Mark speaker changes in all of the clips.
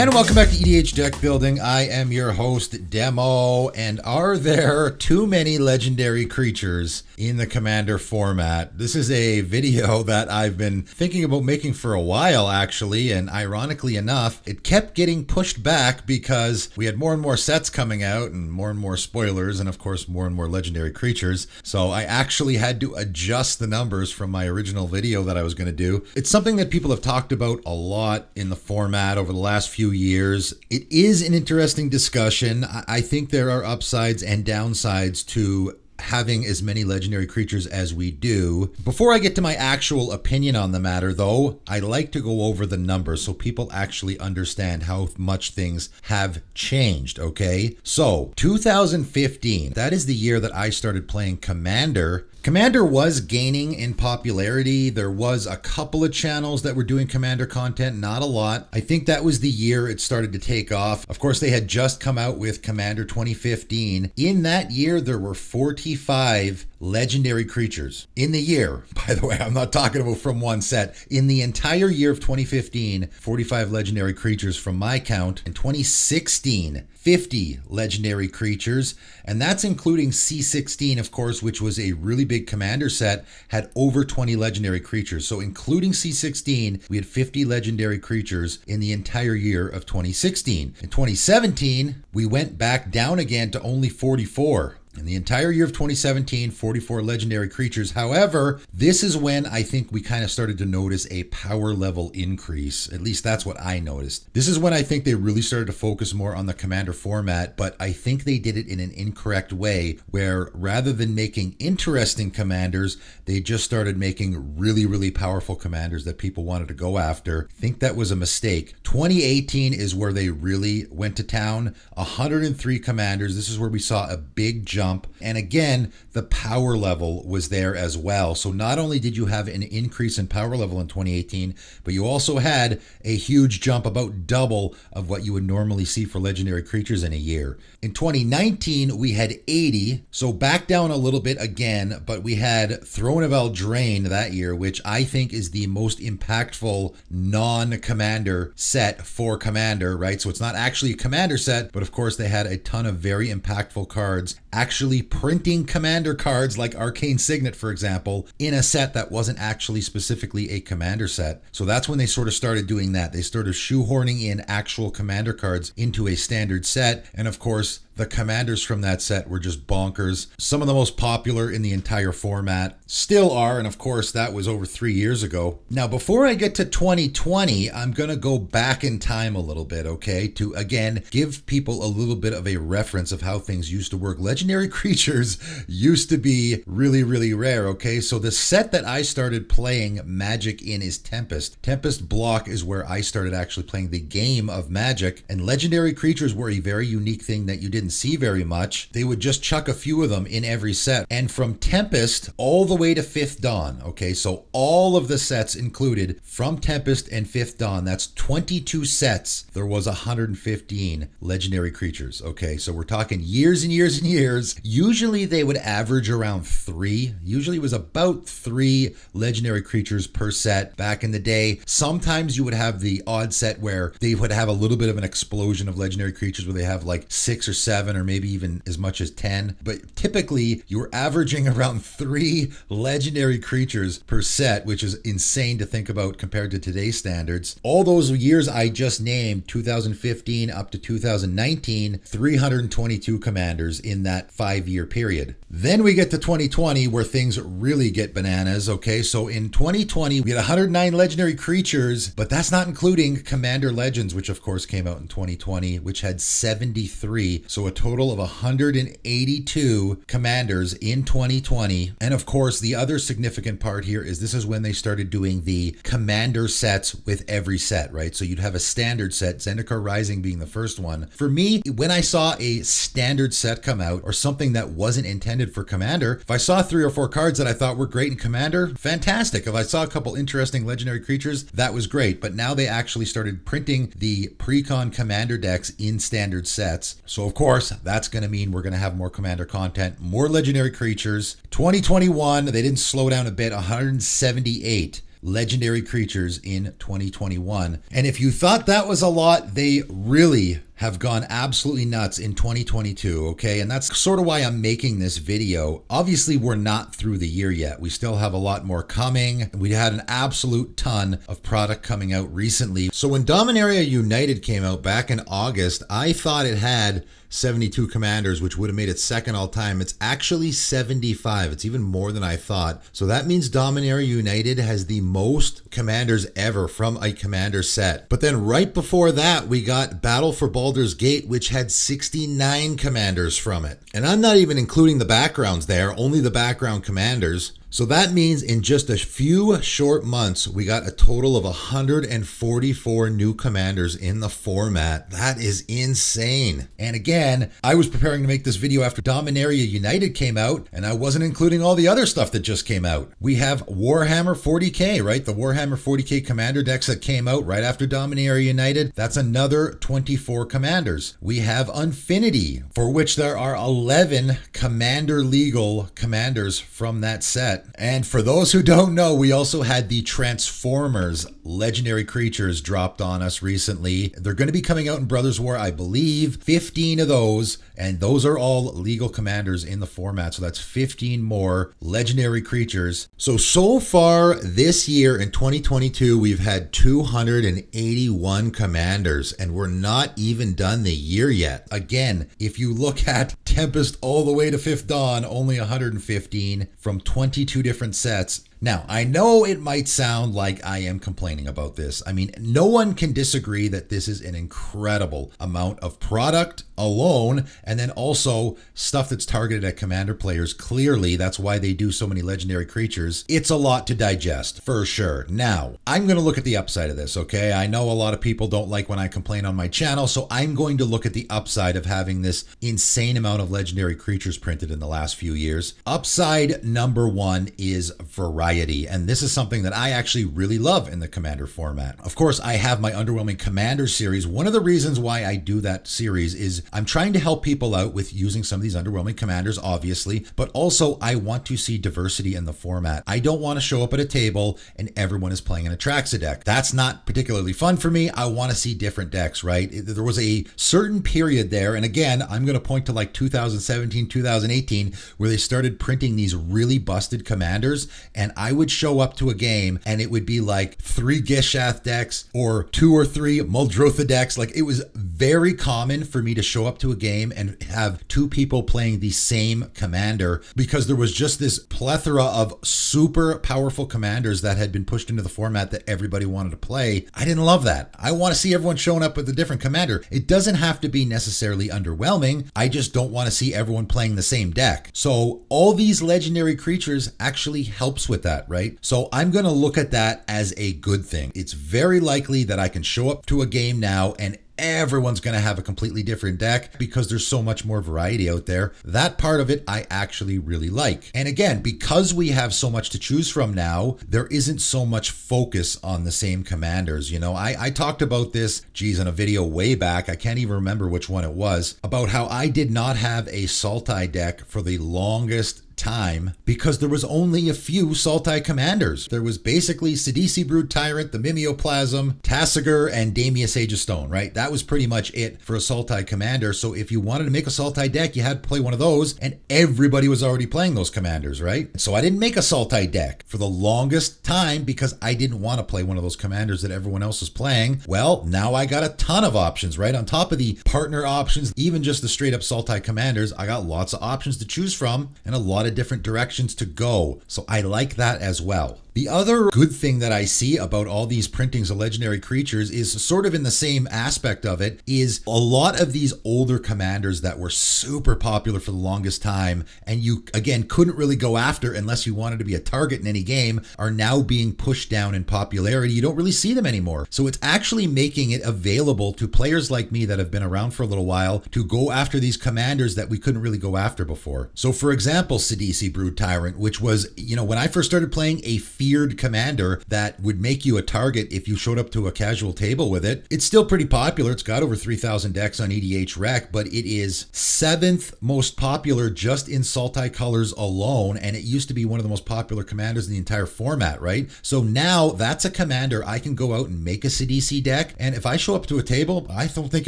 Speaker 1: And welcome back to EDH Deck Building. I am your host, Demo. And are there too many legendary creatures in the Commander format? This is a video that I've been thinking about making for a while, actually. And ironically enough, it kept getting pushed back because we had more and more sets coming out and more spoilers and, of course, more and more legendary creatures. So I actually had to adjust the numbers from my original video that I was going to do. It's something that people have talked about a lot in the format over the last few years. It is an interesting discussion. I think there are upsides and downsides to having as many legendary creatures as we do. Before I get to my actual opinion on the matter, though, I like to go over the numbers so people actually understand how much things have changed, okay? So, 2015, that is the year that I started playing Commander. Commander was gaining in popularity. There was a couple of channels that were doing Commander content, not a lot. I think that was the year it started to take off. Of course, they had just come out with Commander 2015. In that year, there were 45 legendary creatures. In the year, by the way, I'm not talking about from one set. In the entire year of 2015, 45 legendary creatures from my count. In 2016, 50 legendary creatures, and that's including C16, of course, which was a really big Commander set, had over 20 legendary creatures. So including C16, we had 50 legendary creatures in the entire year of 2016. In 2017, we went back down again to only 44. In the entire year of 2017, 44 legendary creatures. However, this is when I think we kind of started to notice a power level increase. At least that's what I noticed. This is when I think they really started to focus more on the Commander format, but I think they did it in an incorrect way, where rather than making interesting commanders, they just started making really powerful commanders that people wanted to go after. I think that was a mistake. 2018 is where they really went to town. 103 commanders. This is where we saw a big jump. And again, the power level was there as well. So not only did you have an increase in power level in 2018, but you also had a huge jump, about double of what you would normally see for legendary creatures in a year. In 2019, we had 80, so back down a little bit again, but we had Throne of Eldraine that year, which I think is the most impactful non-Commander set for Commander, right? So it's not actually a Commander set, but of course they had a ton of very impactful cards, actually printing Commander cards like Arcane Signet, for example, in a set that wasn't actually specifically a Commander set. So that's when they sort of started doing that. They started shoehorning in actual Commander cards into a standard set. And of course, the commanders from that set were just bonkers. Some of the most popular in the entire format still are, and of course that was over 3 years ago. Now before I get to 2020, I'm gonna go back in time a little bit, okay, to again give people a little bit of a reference of how things used to work. Legendary creatures used to be really rare, okay? So the set that I started playing Magic in is Tempest. Tempest block is where I started actually playing the game of Magic, and legendary creatures were a very unique thing that you didn't see very much. They would just chuck a few of them in every set. And from Tempest all the way to Fifth Dawn, okay, so all of the sets included from Tempest and Fifth Dawn, that's 22 sets, there was 115 legendary creatures, okay? So we're talking years and years and years. Usually they would average around 3. Usually it was about 3 legendary creatures per set back in the day. Sometimes you would have the odd set where they would have a little bit of an explosion of legendary creatures where they have like 6 or 7 or maybe even as much as 10. But typically you were averaging around 3 legendary creatures per set, which is insane to think about compared to today's standards. All those years I just named, 2015 up to 2019, 322 commanders in that 5-year period. Then we get to 2020 where things really get bananas, okay? So in 2020, we had 109 legendary creatures, but that's not including Commander Legends, which of course came out in 2020, which had 73. So a total of 182 commanders in 2020. And of course, the other significant part here is this is when they started doing the commander sets with every set, right? So you'd have a standard set, Zendikar Rising being the first one. For me, when I saw a standard set come out or something that wasn't intended for Commander, if I saw 3 or 4 cards that I thought were great in Commander, fantastic. If I saw a couple interesting legendary creatures, that was great. But now they actually started printing the pre-con Commander decks in standard sets. So of course, that's going to mean we're going to have more Commander content, more legendary creatures. 2021, they didn't slow down a bit, 178. legendary creatures in 2021. And if you thought that was a lot, they really have gone absolutely nuts in 2022, okay? And that's sort of why I'm making this video. Obviously, we're not through the year yet. We still have a lot more coming. We had an absolute ton of product coming out recently. So when Dominaria United came out back in August, I thought it had 72 commanders, which would have made it second all time. It's actually 75. It's even more than I thought. So that means Dominaria United has the most commanders ever from a commander set. But then right before that, we got Battle for Baldur's Gate, which had 69 commanders from it. And I'm not even including the backgrounds there, only the background commanders. So that means in just a few short months, we got a total of 144 new commanders in the format. That is insane. And again, I was preparing to make this video after Dominaria United came out, and I wasn't including all the other stuff that just came out. We have Warhammer 40k, right? The Warhammer 40k commander decks that came out right after Dominaria United. That's another 24 commanders. We have Unfinity, for which there are 11 commander legal commanders from that set. And for those who don't know, we also had the Transformers legendary creatures dropped on us recently. They're going to be coming out in Brothers War, I believe. 15 of those, and those are all legal commanders in the format. So that's 15 more legendary creatures. So far this year in 2022, we've had 281 commanders, and we're not even done the year yet. Again, if you look at Tempest all the way to Fifth Dawn, only 115 from 22 different sets. Now, I know it might sound like I am complaining about this. I mean, no one can disagree that this is an incredible amount of product alone, and then also stuff that's targeted at commander players. Clearly, that's why they do so many legendary creatures. It's a lot to digest, for sure. Now, I'm going to look at the upside of this, okay? I know a lot of people don't like when I complain on my channel, so I'm going to look at the upside of having this insane amount of legendary creatures printed in the last few years. Upside number one is variety. And this is something that I actually really love in the commander format. Of course, I have my Underwhelming Commander series. One of the reasons why I do that series is I'm trying to help people out with using some of these underwhelming commanders, obviously, but also I want to see diversity in the format. I don't want to show up at a table and everyone is playing an Atraxa deck. That's not particularly fun for me. I want to see different decks, right? There was a certain period there, and again, I'm going to point to like 2017, 2018, where they started printing these really busted commanders, and I would show up to a game and it would be like 3 Gishath decks or 2 or 3 Muldrotha decks. Like, it was very common for me to show up to a game and have 2 people playing the same commander because there was just this plethora of super powerful commanders that had been pushed into the format that everybody wanted to play. I didn't love that. I want to see everyone showing up with a different commander. It doesn't have to be necessarily underwhelming. I just don't want to see everyone playing the same deck. So all these legendary creatures actually helps with that, right? So I'm going to look at that as a good thing. It's very likely that I can show up to a game now and everyone's going to have a completely different deck because there's so much more variety out there. That part of it I actually really like. And again, because we have so much to choose from now, there isn't so much focus on the same commanders. You know, I talked about this, geez, in a video way back, I can't even remember which one it was, about how I did not have a Sultai deck for the longest time because there was only a few Sultai commanders. There was basically Sidisi Brood Tyrant, the Mimeoplasm, Tasigur, and Damia Sage of Stone, right? That was pretty much it for a Sultai commander. So if you wanted to make a Sultai deck, you had to play one of those, and everybody was already playing those commanders, right? So I didn't make a Sultai deck for the longest time because I didn't want to play one of those commanders that everyone else was playing. Well, now I got a ton of options, right? On top of the partner options, even just the straight up Sultai commanders, I got lots of options to choose from and a lot of different directions to go. So I like that as well. The other good thing that I see about all these printings of legendary creatures is sort of in the same aspect of it, is a lot of these older commanders that were super popular for the longest time and you, again, couldn't really go after unless you wanted to be a target in any game, are now being pushed down in popularity. You don't really see them anymore. So it's actually making it available to players like me that have been around for a little while to go after these commanders that we couldn't really go after before. So for example, Sidisi Brood Tyrant, which was, you know, when I first started playing, a feared commander that would make you a target if you showed up to a casual table with it. It's still pretty popular. It's got over 3,000 decks on EDH Rec, but it is 7th most popular just in Sultai colors alone, and it used to be one of the most popular commanders in the entire format, right? So now that's a commander I can go out and make a Sidisi deck, and if I show up to a table, I don't think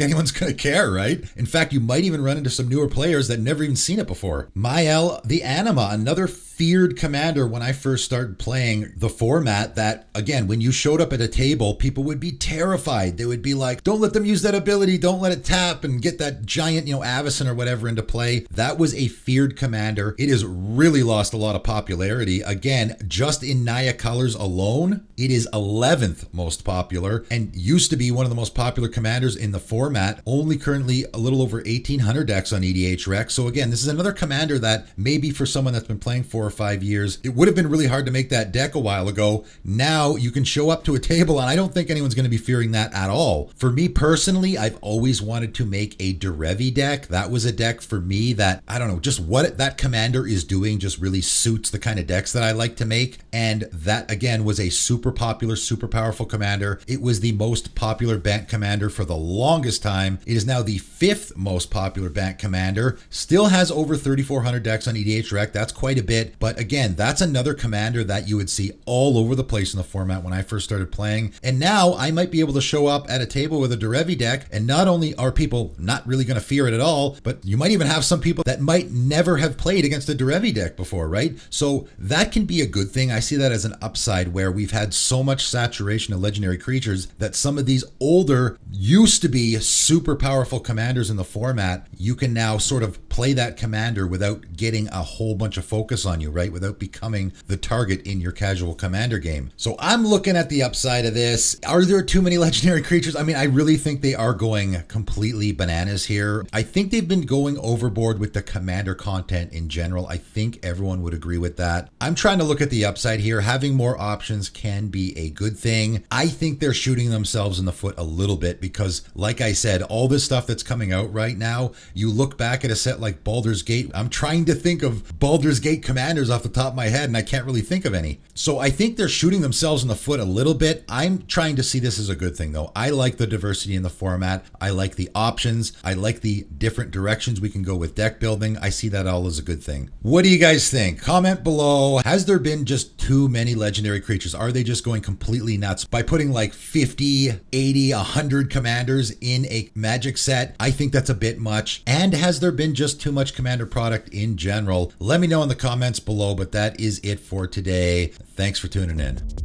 Speaker 1: anyone's going to care, right? In fact, you might even run into some newer players that never even seen it before. Mael the Anima, another feared commander when I first started playing the format that, again, when you showed up at a table, people would be terrified. They would be like, don't let them use that ability, don't let it tap and get that giant, Avacyn or whatever into play. That was a feared commander. It has really lost a lot of popularity. Again, just in Naya colors alone, it is 11th most popular and used to be one of the most popular commanders in the format, only currently a little over 1,800 decks on EDH Rec. So again, this is another commander that maybe for someone that's been playing 4 or 5 years, it would have been really hard to make that deck a while ago. Now you can show up to a table and I don't think anyone's going to be fearing that at all. For me personally, I've always wanted to make a Derevi deck. That was a deck for me that, I don't know, just what that commander is doing just really suits the kind of decks that I like to make. And that again was a super popular, super powerful commander. It was the most popular Bant commander for the longest time. It is now the 5th most popular Bant commander. Still has over 3,400 decks on EDH Rec. That's quite a bit. But again, that's another commander that you would see all over the place in the format when I first started playing. And now I might be able to show up at a table with a Derevi deck, and not only are people not really going to fear it at all, but you might even have some people that might never have played against a Derevi deck before, right? So that can be a good thing. I see that as an upside where we've had so much saturation of legendary creatures that some of these older, used to be super powerful commanders in the format, you can now sort of play that commander without getting a whole bunch of focus on you, right? Without becoming the target in your casual commander game. So I'm looking at the upside of this. Are there too many legendary creatures? I mean, I really think they are going completely bananas here. I think they've been going overboard with the commander content in general. I think everyone would agree with that. I'm trying to look at the upside here. Having more options can be a good thing. I think they're shooting themselves in the foot a little bit because, like I said, all this stuff that's coming out right now, you look back at a set like Baldur's Gate. I'm trying to think of Baldur's Gate commanders off the top of my head and I can't really think of any. So I think they're shooting themselves in the foot a little bit. I'm trying to see this as a good thing though. I like the diversity in the format. I like the options. I like the different directions we can go with deck building. I see that all as a good thing. What do you guys think? Comment below. Has there been just too many legendary creatures? Are they just going completely nuts by putting like 50, 80, 100 commanders in a Magic set? I think that's a bit much. And has there been just too much commander product in general? Let me know in the comments below, but that is it for today. Thanks for tuning in.